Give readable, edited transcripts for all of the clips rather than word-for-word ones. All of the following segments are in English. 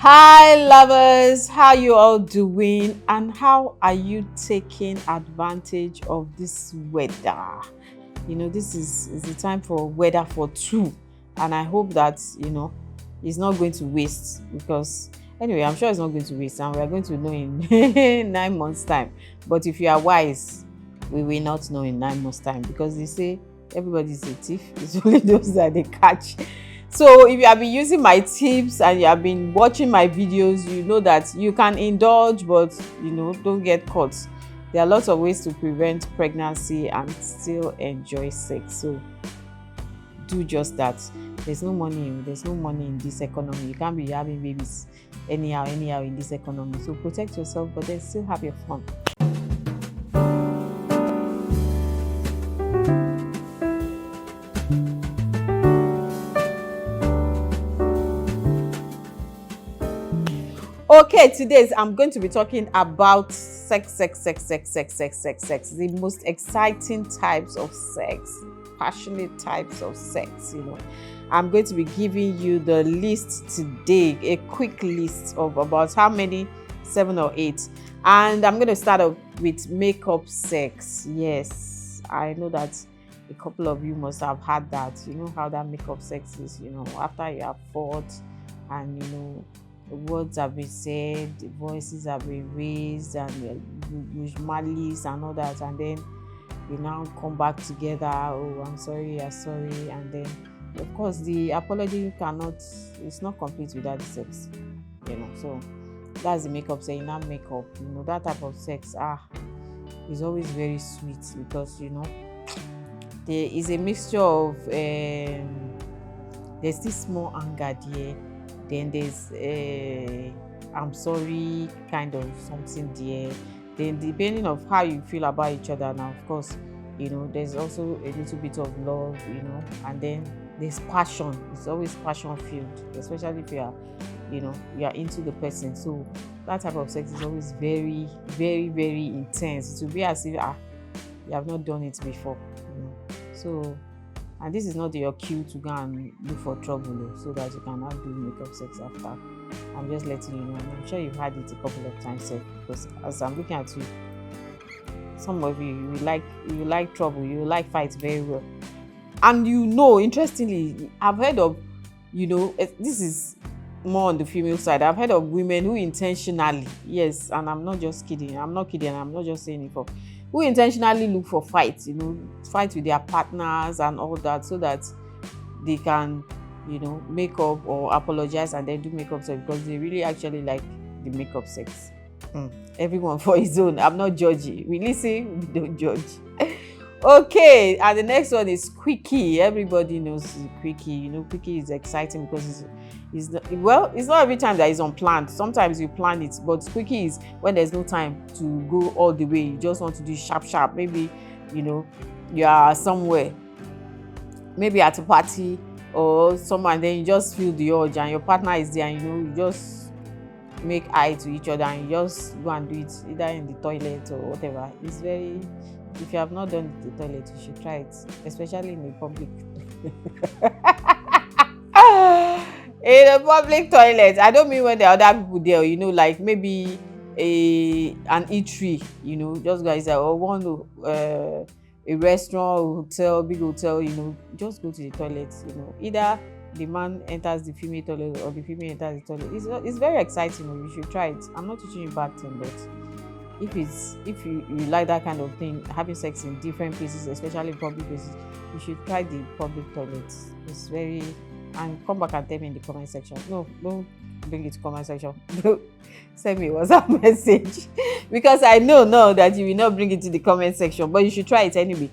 Hi lovers, how you all doing and how are you taking advantage of this weather? This is the time for weather for two, and I hope that it's not going to waste, because anyway, I'm sure it's not going to waste and we are going to know in 9 months time. But if you are wise, we will not know in 9 months time, because they say everybody is a thief. It's only those that they catch. So if you have been using my tips and you have been watching my videos, you know that you can indulge, but don't get caught. There are lots of ways to prevent pregnancy and still enjoy sex. So do just that. There's no money in this economy. You can't be having babies anyhow in this economy. So protect yourself, but then still have your fun. Okay, today I'm going to be talking about sex, the most exciting types of sex, passionate types of sex. I'm going to be giving you the list today, a quick list of about how many, 7 or 8. And I'm going to start off with makeup sex. Yes, I know that a couple of you must have had that. You know how that makeup sex is, after you have fought and words have been said, voices have been raised, and use malice and all that, and then you now come back together. Oh, I'm sorry, you're sorry, and then of course the apology it's not complete without the sex. So that's the makeup sex. Now makeup, that type of sex is always very sweet, because there is a mixture of there's this small anger there. Then there's I'm sorry kind of something there. Then depending of how you feel about each other, now of course there's also a little bit of love, and then there's passion. It's always passion filled, especially if you are into the person. So that type of sex is always very, very, very intense. It will be as if you have not done it before. So, and this is not your cue to go and look for trouble, so that you can have do makeup sex after. I'm just letting you know. I'm sure you've had it a couple of times, because as I'm looking at you, some of you like trouble, you like fights very well. And interestingly, I've heard of, this is more on the female side. I've heard of women who intentionally, yes, and I'm not just kidding. I'm not kidding. I'm not just saying it for. Who intentionally look for fights, fight with their partners and all that, so that they can, make up or apologize and then do makeup sex, because they really actually like the makeup sex. Everyone for his own. I'm not judging. We listen, we don't judge. Okay, and the next one is quickie. Everybody knows quickie. Quickie is exciting because it's not every time that it's unplanned. Sometimes you plan it, but quickie is when there's no time to go all the way. You just want to do sharp. Maybe you are somewhere, maybe at a party or somewhere, and then you just feel the urge, and your partner is there, and you just make eye to each other, and you just go and do it either in the toilet or whatever. It's very. If you have not done it in the toilet, you should try it, especially in the public. In a public toilet. I don't mean when there are other people there, like maybe an eatery, just guys that want a restaurant or hotel, big hotel, just go to the toilet. Either the man enters the female toilet or the female enters the toilet. It's very exciting. You should try it. I'm not teaching you bad thing, but if you like that kind of thing, having sex in different places, especially public places, you should try the public toilets. It's very. And come back and tell me in the comment section. No, don't bring it to comment section. Send me a WhatsApp message, because I know now that you will not bring it to the comment section, but you should try it anyway.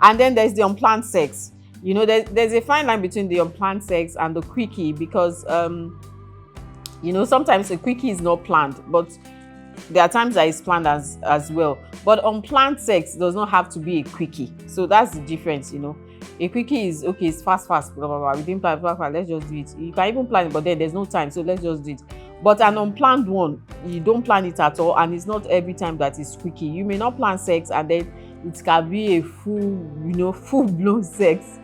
And then there's the unplanned sex. There's a fine line between the unplanned sex and the quickie, because sometimes a quickie is not planned, but there are times that it's planned as well. But unplanned sex does not have to be a quickie. So that's the difference. A quickie is okay, it's fast, blah, blah, blah. We didn't plan, let's just do it. You can even plan it, but then there's no time, so let's just do it. But an unplanned one, you don't plan it at all, and it's not every time that it's quickie. You may not plan sex, and then it can be a full-blown sex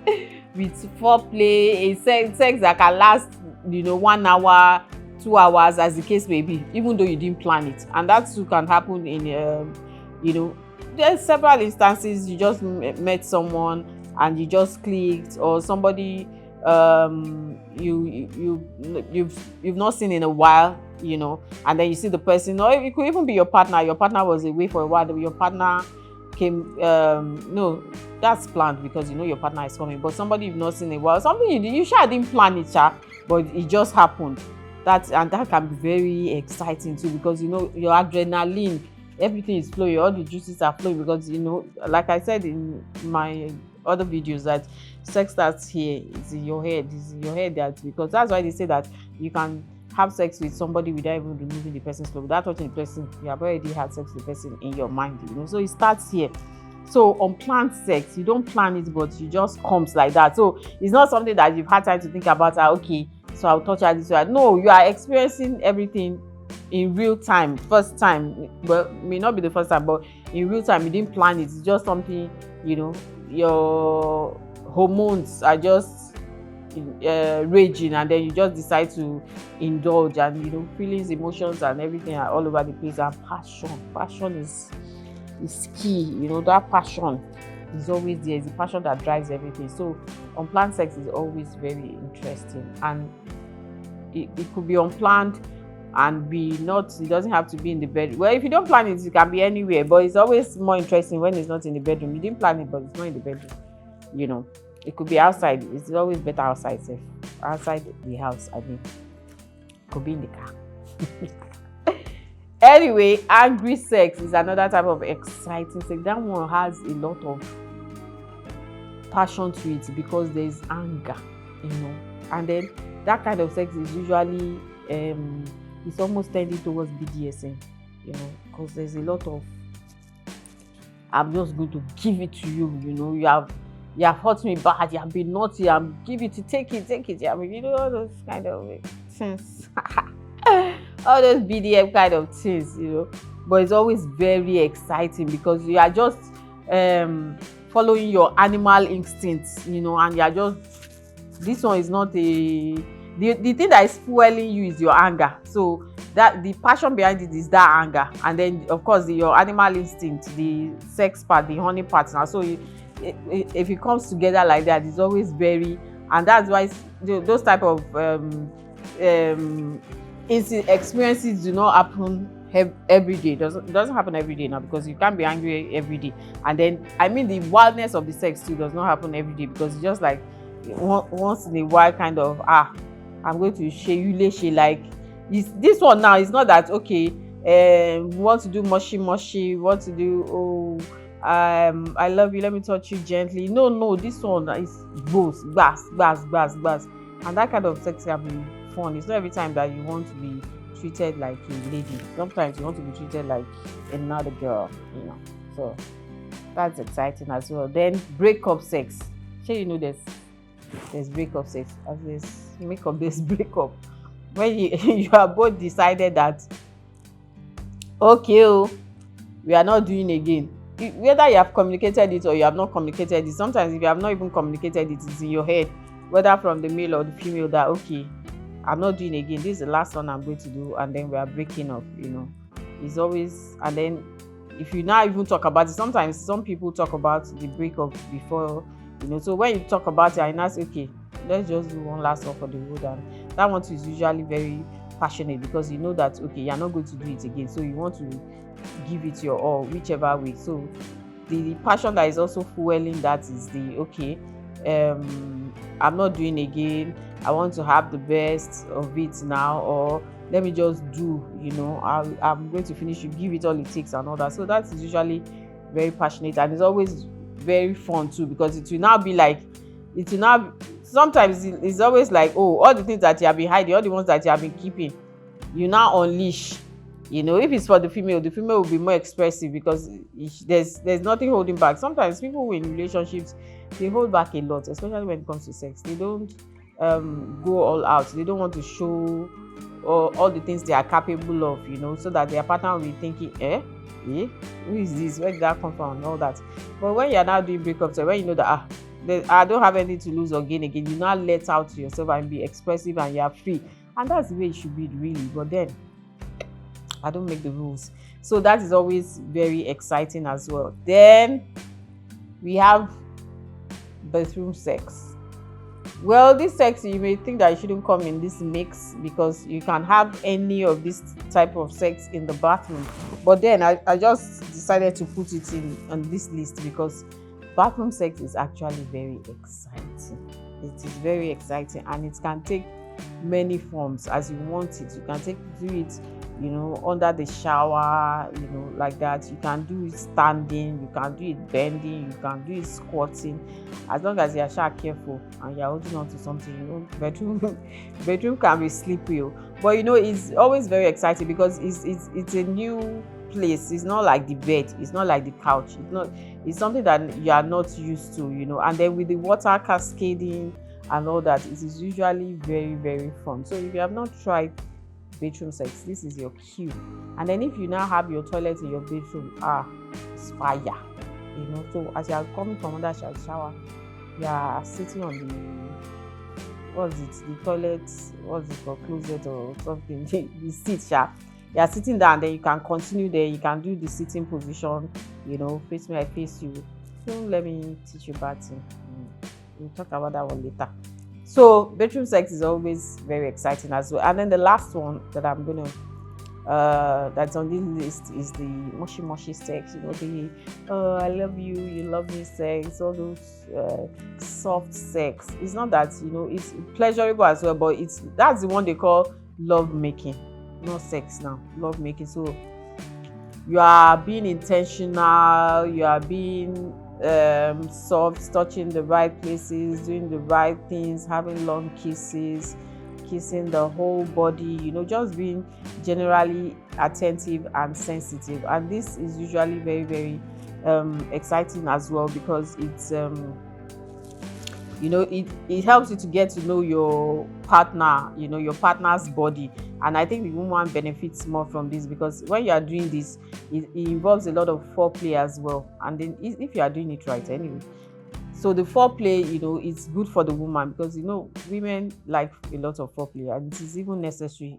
with foreplay, a sex that can last 1 hour, 2 hours, as the case may be, even though you didn't plan it. And that too can happen in you know, there's several instances. You just met someone and you just clicked, or somebody you've not seen in a while, you know, and then you see the person, or it could even be your partner. Your partner was away for a while, your partner came, no, that's planned because you know your partner is coming, but somebody you've not seen in a while, something you sure didn't plan it, but it just happened. That can be very exciting too, because you know your adrenaline, everything is flowing, all the juices are flowing, because you know, like I said in my other videos, that sex starts here. It's in your head. That, because that's why they say that you can have sex with somebody without even removing the person's clothes, without touching the person. You have already had sex with the person in your mind, you know. So it starts here. So unplanned sex, you don't plan it, but it just comes like that. So it's not something that you've had time to think about. Okay, so I'll touch her this way. No, you are experiencing everything in real time. First time, well, may not be the first time, but in real time, you didn't plan it. It's just something, you know, your hormones are just raging, and then you just decide to indulge, and you know, feelings, emotions, and everything are all over the place. And passion is key. You know, that passion is always there. It's the passion that drives everything. So unplanned sex is always very interesting, and it could be unplanned and be not, it doesn't have to be in the bedroom. Well, if you don't plan it, it can be anywhere, but it's always more interesting when it's not in the bedroom. You didn't plan it, but it's not in the bedroom. You know, it could be outside. It's always better outside, safe. Outside the house, I mean. It could be in the car. Anyway, angry sex is another type of exciting sex. That one has a lot of passion to it, because there's anger, you know. And then that kind of sex is usually it's almost tending towards BDSM, you know, because there's a lot of, I'm just going to give it to you, you know, you have hurt me bad, you have been naughty, I'm give it to take it. I mean, you know, all those kind of things. All those BDM kind of things, you know. But it's always very exciting, because you are just following your animal instincts, you know, and you are just, this one is not the thing that is fueling you is your anger. So that the passion behind it is that anger, and then of course your animal instinct, the sex part, the honey part. Now, so if it comes together like that, it's always very, and that's why those type of experiences do not happen every day. It doesn't happen every day now, because you can't be angry every day. And then I mean, the wildness of the sex too does not happen every day, because it's just like once in a while, kind of, I'm going to share you like this one. Now it's not that, okay, we want to do mushy, we want to do, I love you, let me touch you gently. No, this one is both bass, and that kind of sex can be fun. It's not every time that you want to be treated like a lady. Sometimes you want to be treated like another girl, you know. So that's exciting as well. Then breakup sex. Sure, you know there's breakup sex. As there's makeup, there's breakup. When you are both decided that, okay, we are not doing again. Whether you have communicated it or you have not communicated it, sometimes if you have not even communicated it, it's in your head, whether from the male or the female, that okay, I'm not doing again, this is the last one I'm going to do, and then we are breaking up, you know. It's always, and then if you now even talk about it, sometimes some people talk about the breakup before, you know. So when you talk about it, and say, okay, let's just do one last one for the road, and that one is usually very passionate, because you know that, okay, you're not going to do it again, so you want to give it your all, whichever way. So the passion that is also fueling that is the, okay, I'm not doing again, I want to have the best of it now, or let me just do, you know, I'm going to finish, you give it all it takes and all that. So that is usually very passionate, and it's always very fun too, because it will now be like, sometimes it's always like, oh, all the things that you have been hiding, all the ones that you have been keeping, you now unleash. You know, if it's for the female will be more expressive, because there's nothing holding back. Sometimes people in relationships, they hold back a lot, especially when it comes to sex. They don't go all out. They don't want to show all the things they are capable of, you know, so that their partner will be thinking, who is this? Where did that come from? And all that. But when you're now doing breakups, so when you know that I don't have anything to lose or gain again, you now let out to yourself and be expressive, and you're free. and that's the way it should be really. But then I don't make the rules, so that is always very exciting as well. Then we have bathroom sex. Well, this sex, you may think that it shouldn't come in this mix because you can have any of this type of sex in the bathroom. But then I just decided to put it in on this list because bathroom sex is actually very exciting. It is very exciting, and it can take many forms as you want it. You can do it, under the shower, like that. You can do it standing, you can do it bending, you can do it squatting. As long as you're sure careful and you're holding on to something, bedroom can be slippery. But it's always very exciting because it's a new place. It's not like the bed, it's not like the couch, it's something that you are not used to, and then with the water cascading and all that, it is usually very, very fun. So if you have not tried bedroom sex, this is your cue. And then if you now have your toilet in your bedroom, it's fire. So as you are coming from under shower, you are sitting on the toilet, for closet or something, the seat, you are sitting down, then you can continue there. You can do the sitting position, face me, I face you. So let me teach you about it. We'll talk about that one later. So bedroom sex is always very exciting as well. And then the last one that I'm gonna that's on this list is the mushy sex. The I love you, you love me sex, all those soft sex. It's not that it's pleasurable as well, but that's the one they call love making, not sex now. Love making. So you are being intentional, you are being soft, touching the right places, doing the right things, having long kisses, kissing the whole body, just being generally attentive and sensitive. And this is usually very, very exciting as well because it's it helps you to get to know your partner, your partner's body. And I think the woman benefits more from this because when you are doing this, it involves a lot of foreplay as well. And then if you are doing it right anyway, so the foreplay, it's good for the woman because women like a lot of foreplay, and it is even necessary.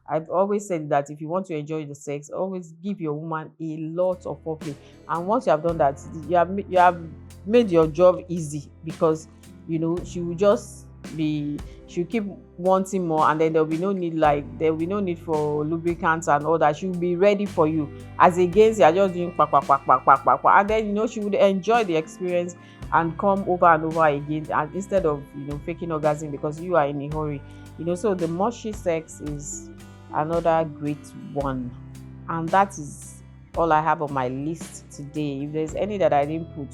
I've always said that if you want to enjoy the sex, always give your woman a lot of foreplay. And once you have done that, you have made your job easy because she will just she'll keep wanting more, and then there'll be no need for lubricants and all that. She'll be ready for you, as against you're just doing quack, quack, quack, quack, quack, quack, quack. And then she would enjoy the experience and come over and over again, and instead of faking orgasm because you are in a hurry. So the mushy sex is another great one, and that is all I have on my list today. If there's any that I didn't put,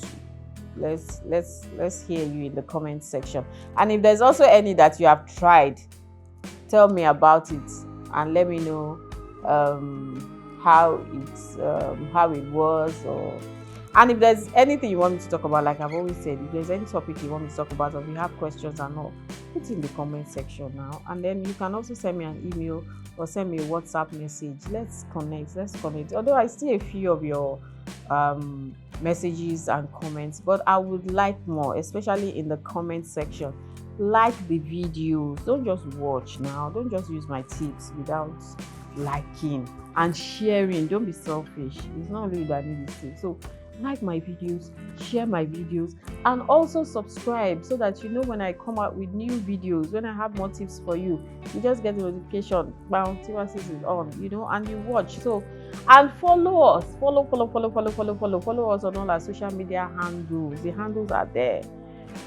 let's hear you in the comment section. And if there's also any that you have tried, tell me about it and let me know how it was. And if there's anything you want me to talk about, like I've always said, if there's any topic you want me to talk about, or if you have questions and all, put it in the comment section now. And then you can also send me an email or send me a WhatsApp message. Let's connect. Although I see a few of your messages and comments, but I would like more, especially in the comment section. Like the videos, don't just watch now, don't just use my tips without liking and sharing. Don't be selfish. It's not only that I need this tip. So like my videos, share my videos, and also subscribe so that when I come out with new videos, when I have more tips for you, you just get the notification. Bam, Tiwa says is on, and you watch. So, and follow us. Follow us on all our social media handles. The handles are there.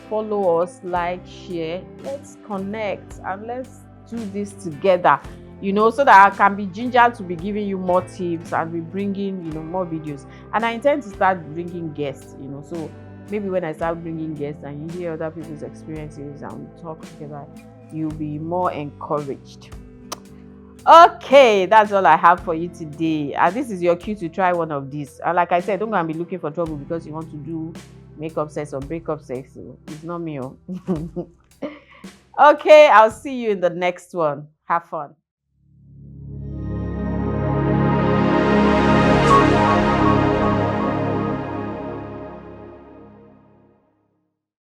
Follow us, like, share. Let's connect and let's do this together. So that I can be gingered to be giving you more tips and be bringing, more videos. And I intend to start bringing guests, so maybe when I start bringing guests and you hear other people's experiences and we talk together, you'll be more encouraged. Okay, that's all I have for you today. And this is your cue to try one of these. And like I said, don't go and be looking for trouble because you want to do makeup sex or breakup sex. So it's not me. Okay, I'll see you in the next one. Have fun.